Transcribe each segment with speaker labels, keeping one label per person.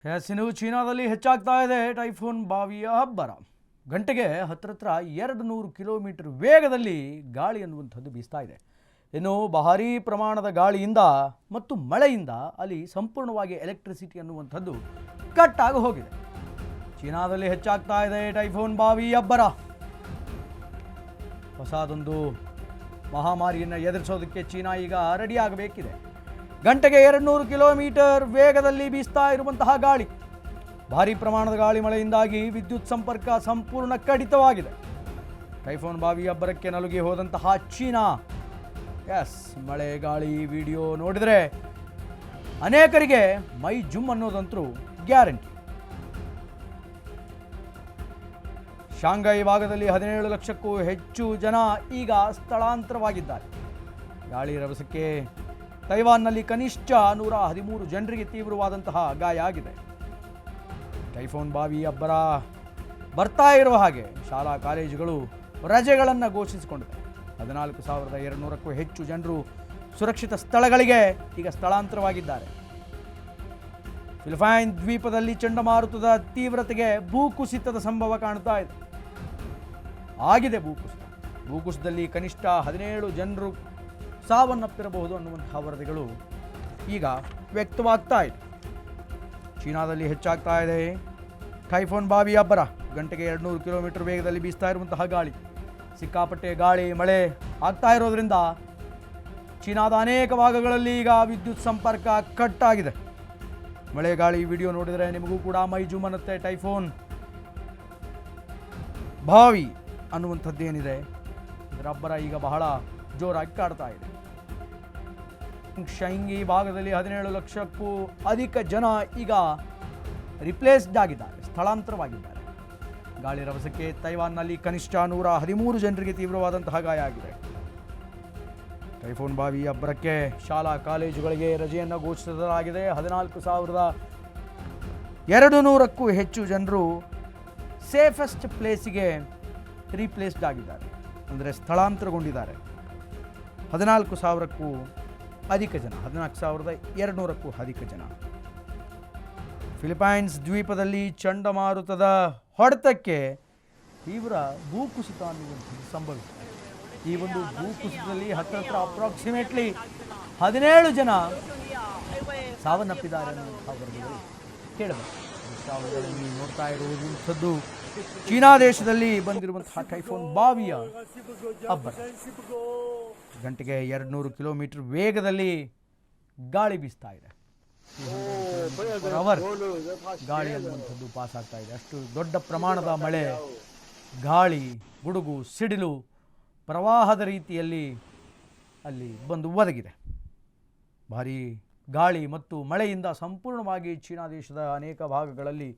Speaker 1: ಇನ್ನು ಚೀನಾದಲ್ಲಿ ಹೆಚ್ಚಾಗ್ತಾ ಇದೆ ಟೈಫೂನ್ ಬಾವಿಯ ಅಬ್ಬರ. ಗಂಟೆಗೆ ಹತ್ರ 200 ಕಿಲೋಮೀಟರ್ ವೇಗದಲ್ಲಿ ಗಾಳಿ ಅನ್ನುವಂಥದ್ದು ಬೀಸ್ತಾ ಇದೆ. ಇನ್ನು ಭಾರೀ ಪ್ರಮಾಣದ ಗಾಳಿಯಿಂದ ಮತ್ತು ಮಳೆಯಿಂದ ಅಲ್ಲಿ ಸಂಪೂರ್ಣವಾಗಿ ಎಲೆಕ್ಟ್ರಿಸಿಟಿ ಅನ್ನುವಂಥದ್ದು ಕಟ್ ಆಗಿ ಹೋಗಿದೆ. ಚೀನಾದಲ್ಲಿ ಹೆಚ್ಚಾಗ್ತಾ ಇದೆ ಟೈಫೂನ್ ಬಾವಿ ಅಬ್ಬರ. ಹೊಸದೊಂದು ಮಹಾಮಾರಿಯನ್ನು ಎದುರಿಸೋದಕ್ಕೆ ಚೀನಾ ಈಗ ರೆಡಿ ಆಗಬೇಕಿದೆ. ಗಂಟೆಗೆ 200 ಕಿಲೋಮೀಟರ್ ವೇಗದಲ್ಲಿ ಬೀಸ್ತಾ ಇರುವಂತಹ ಗಾಳಿ, ಭಾರೀ ಪ್ರಮಾಣದ ಗಾಳಿ ಮಳೆಯಿಂದಾಗಿ ವಿದ್ಯುತ್ ಸಂಪರ್ಕ ಸಂಪೂರ್ಣ ಕಡಿತವಾಗಿದೆ. ಟೈಫೂನ್ ಬಾವಿ ಅಬ್ಬರಕ್ಕೆ ನಲುಗಿ ಹೋದಂತಹ ಚೀನಾ. ಮಳೆ ಗಾಳಿ ವಿಡಿಯೋ ನೋಡಿದರೆ ಅನೇಕರಿಗೆ ಮೈ ಜುಮ್ ಅನ್ನೋದಂತರೂ ಗ್ಯಾರಂಟಿ. ಶಾಂಘೈ ಭಾಗದಲ್ಲಿ 17 ಲಕ್ಷಕ್ಕೂ ಹೆಚ್ಚು ಜನ ಈಗ ಸ್ಥಳಾಂತರವಾಗಿದ್ದಾರೆ. ಗಾಳಿ ರಭಸಕ್ಕೆ ತೈವಾನ್ನಲ್ಲಿ ಕನಿಷ್ಠ 113 ಜನರಿಗೆ ತೀವ್ರವಾದಂತಹ ಗಾಯ ಆಗಿದೆ. ಟೈಫೂನ್ ಬಾವಿ ಅಬ್ಬರ ಬರ್ತಾ ಇರುವ ಹಾಗೆ ಶಾಲಾ ಕಾಲೇಜುಗಳು ರಜೆಗಳನ್ನು ಘೋಷಿಸಿಕೊಂಡಿವೆ. 14,200ಕ್ಕೂ ಹೆಚ್ಚು ಜನರು ಸುರಕ್ಷಿತ ಸ್ಥಳಗಳಿಗೆ ಈಗ ಸ್ಥಳಾಂತರವಾಗಿದ್ದಾರೆ. ಫಿಲಿಪೈನ್ ದ್ವೀಪದಲ್ಲಿ ಚಂಡಮಾರುತದ ತೀವ್ರತೆಗೆ ಭೂಕುಸಿತದ ಸಂಭವ ಕಾಣ್ತಾ ಇದೆ. ಆಗಿದೆ ಭೂಕುಸಿತದಲ್ಲಿ ಕನಿಷ್ಠ 17 ಜನರು ಸಾವನ್ನಪ್ಪಿರಬಹುದು ಅನ್ನುವಂತಹ ವರದಿಗಳು ಈಗ ವ್ಯಕ್ತವಾಗ್ತಾ ಇದೆ. ಚೀನಾದಲ್ಲಿ ಹೆಚ್ಚಾಗ್ತಾ ಇದೆ ಟೈಫೂನ್ ಬಾವಿ ಅಬ್ಬರ. ಗಂಟೆಗೆ 200 ಕಿಲೋಮೀಟರ್ ವೇಗದಲ್ಲಿ ಬೀಸ್ತಾ ಇರುವಂತಹ ಗಾಳಿ, ಸಿಕ್ಕಾಪಟ್ಟೆ ಗಾಳಿ ಮಳೆ ಆಗ್ತಾ ಇರೋದ್ರಿಂದ ಚೀನಾದ ಅನೇಕ ಭಾಗಗಳಲ್ಲಿ ಈಗ ವಿದ್ಯುತ್ ಸಂಪರ್ಕ ಕಟ್ ಆಗಿದೆ. ಮಳೆ ಗಾಳಿ ವಿಡಿಯೋ ನೋಡಿದರೆ ನಿಮಗೂ ಕೂಡ ಮೈ ಜುಮ್ ಅನ್ನುತ್ತೆ. ಟೈಫೂನ್ ಬಾವಿ ಅನ್ನುವಂಥದ್ದೇನಿದೆ ಇದರ ಅಬ್ಬರ ಈಗ ಬಹಳ ಜೋರಾಗಿ ಕಾಡ್ತಾ ಇದೆ. ಶೈಂಗಿ ಭಾಗದಲ್ಲಿ 17 ಲಕ್ಷಕ್ಕೂ ಅಧಿಕ ಜನ ಈಗ ರಿಪ್ಲೇಸ್ಡ್ ಆಗಿದ್ದಾರೆ, ಸ್ಥಳಾಂತರವಾಗಿದ್ದಾರೆ. ಗಾಳಿ ರಭಸಕ್ಕೆ ತೈವಾನ್ನಲ್ಲಿ ಕನಿಷ್ಠ 113 ಜನರಿಗೆ ತೀವ್ರವಾದಂತಹ ಗಾಯ ಆಗಿದೆ. ಟೈಫೂನ್ ಬಾವಿ ಅಬ್ಬರಕ್ಕೆ ಶಾಲಾ ಕಾಲೇಜುಗಳಿಗೆ ರಜೆಯನ್ನು ಘೋಷಿಸಲಾಗಿದೆ. 14,200ಕ್ಕೂ ಹೆಚ್ಚು ಜನರು ಸೇಫೆಸ್ಟ್ ಪ್ಲೇಸಿಗೆ ರೀಪ್ಲೇಸ್ಡ್ ಆಗಿದ್ದಾರೆ, ಅಂದರೆ ಸ್ಥಳಾಂತರಗೊಂಡಿದ್ದಾರೆ. 14,000ಕ್ಕೂ ಅಧಿಕ ಜನ, 14,200ಕ್ಕೂ ಅಧಿಕ ಜನ. ಫಿಲಿಪೈನ್ಸ್ ದ್ವೀಪದಲ್ಲಿ ಚಂಡಮಾರುತದ ಹೊಡೆತಕ್ಕೆ ತೀವ್ರ ಭೂಕುಸಿತ ಅನ್ನುವಂಥದ್ದು ಸಂಭವಿಸಿದೆ. ಈ ಒಂದು ಭೂಕುಸಿತದಲ್ಲಿ ಹತ್ರ ಅಪ್ರಾಕ್ಸಿಮೇಟ್ಲಿ 17 ಜನ ಸಾವನ್ನಪ್ಪಿದ್ದಾರೆ ಅನ್ನುವಂತಹ ವರದಿಗಳು ಕೇಳಬೇಕು. ನೋಡ್ತಾ ಇರುವಂಥದ್ದು ಚೀನಾ ದೇಶದಲ್ಲಿ ಬಂದಿರುವಂತಹ ಟೈಫೂನ್ ಬಾವಿಯ ಅಬ್ಬರ. ಗಂಟೆಗೆ 200 ಕಿಲೋಮೀಟರ್ ವೇಗದಲ್ಲಿ ಗಾಳಿ ಬೀಸ್ತಾ ಇದೆ. ಗಾಳಿ ಅನ್ನುವಂಥದ್ದು ಪಾಸ್ ಆಗ್ತಾ ಇದೆ. ಅಷ್ಟು ದೊಡ್ಡ ಪ್ರಮಾಣದ ಮಳೆ, ಗಾಳಿ, ಗುಡುಗು, ಸಿಡಿಲು, ಪ್ರವಾಹದ ರೀತಿಯಲ್ಲಿ ಅಲ್ಲಿ ಬಂದು ಒದಗಿದೆ. ಭಾರೀ ಗಾಳಿ ಮತ್ತು ಮಳೆಯಿಂದ ಸಂಪೂರ್ಣವಾಗಿ ಚೀನಾ ದೇಶದ ಅನೇಕ ಭಾಗಗಳಲ್ಲಿ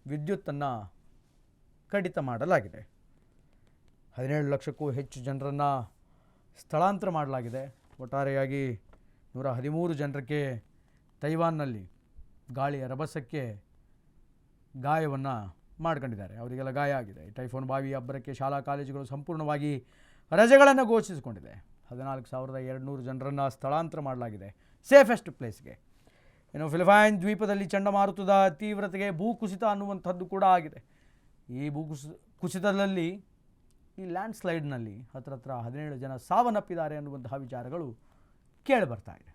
Speaker 1: ವಿದ್ಯುತ್ತನ್ನು ಕಡಿತ ಮಾಡಲಾಗಿದೆ. 17 ಲಕ್ಷಕ್ಕೂ ಹೆಚ್ಚು ಜನರನ್ನು ಸ್ಥಳಾಂತರ ಮಾಡಲಾಗಿದೆ. ಒಟ್ಟಾರೆಯಾಗಿ 113 ಜನರಿಗೆ ತೈವಾನ್ನಲ್ಲಿ ಗಾಳಿಯ ರಭಸಕ್ಕೆ ಗಾಯವನ್ನು ಮಾಡ್ಕೊಂಡಿದ್ದಾರೆ, ಅವರಿಗೆಲ್ಲ ಗಾಯ ಆಗಿದೆ. ಟೈಫೂನ್ ಬಾವಿ ಅಬ್ಬರಕ್ಕೆ ಶಾಲಾ ಕಾಲೇಜುಗಳು ಸಂಪೂರ್ಣವಾಗಿ ರಜೆಗಳನ್ನು ಘೋಷಿಸಿಕೊಂಡಿದೆ. 14,200 ಜನರನ್ನು ಸ್ಥಳಾಂತರ ಮಾಡಲಾಗಿದೆ ಸೇಫೆಸ್ಟ್ ಪ್ಲೇಸ್ಗೆ. ಇನ್ನು ಫಿಲಿಪೈನ್ ದ್ವೀಪದಲ್ಲಿ ಚಂಡಮಾರುತದ ತೀವ್ರತೆಗೆ ಭೂಕುಸಿತ ಅನ್ನುವಂಥದ್ದು ಕೂಡ ಆಗಿದೆ. ಈ ಕುಸಿತದಲ್ಲಿ ಈ ಲ್ಯಾಂಡ್ ಸ್ಲೈಡ್ನಲ್ಲಿ ಹತ್ರ 17 ಜನ ಸಾವನ್ನಪ್ಪಿದ್ದಾರೆ ಅನ್ನುವಂತಹ ವಿಚಾರಗಳು ಕೇಳಿಬರ್ತಾ ಇದೆ.